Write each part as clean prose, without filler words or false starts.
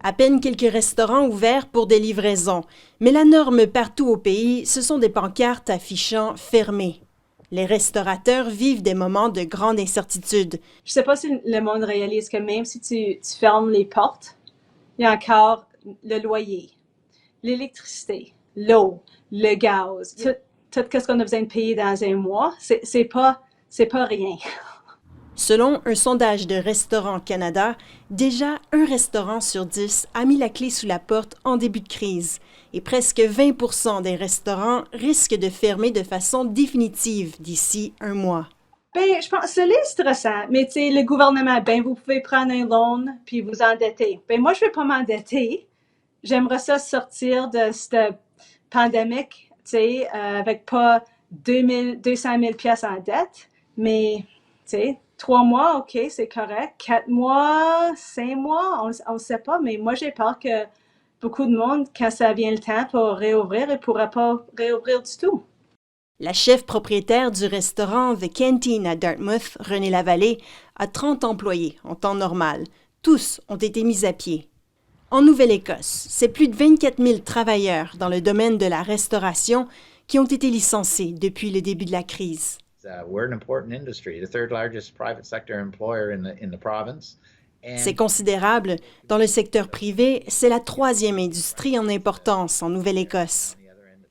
À peine quelques restaurants ouverts pour des livraisons, mais la norme partout au pays, ce sont des pancartes affichant « fermé ». Les restaurateurs vivent des moments de grande incertitude. Je sais pas si le monde réalise que même si tu fermes les portes, il y a encore le loyer, l'électricité, l'eau, le gaz, tout ce qu'on a besoin de payer dans un mois, c'est pas rien. Selon un sondage de Restaurants Canada, déjà un restaurant sur 10 a mis la clé sous la porte en début de crise et presque 20% des restaurants risquent de fermer de façon définitive d'ici un mois. Ben, je pense que c'est stressant, mais tu sais, le gouvernement, ben, vous pouvez prendre un loan puis vous endetter. Ben, moi, je vais pas m'endetter. J'aimerais ça sortir de cette pandémie, tu sais, avec pas 200 000 pièces en dette, mais, tu sais, 3 mois, OK, c'est correct. 4 mois, 5 mois, on sait pas, mais moi, j'ai peur que beaucoup de monde, quand ça vient le temps pour réouvrir, ne pourra pas réouvrir du tout. La chef propriétaire du restaurant The Canteen à Dartmouth, Renée Lavallée, a 30 employés en temps normal. Tous ont été mis à pied. En Nouvelle-Écosse, c'est plus de 24 000 travailleurs dans le domaine de la restauration qui ont été licenciés depuis le début de la crise. C'est considérable. Dans le secteur privé, c'est la troisième industrie en importance en Nouvelle-Écosse.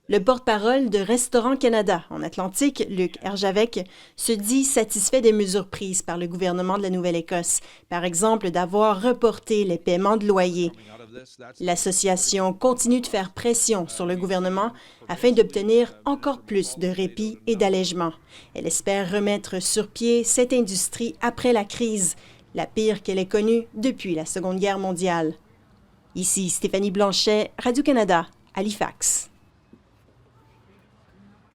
Le porte-parole de Restaurants Canada en Atlantique, Luc Herjavec, se dit satisfait des mesures prises par le gouvernement de la Nouvelle-Écosse, par exemple d'avoir reporté les paiements de loyer. L'association continue de faire pression sur le gouvernement afin d'obtenir encore plus de répit et d'allègement. Elle espère remettre sur pied cette industrie après la crise, la pire qu'elle ait connue depuis la Seconde Guerre mondiale. Ici Stéphanie Blanchet, Radio-Canada, Halifax.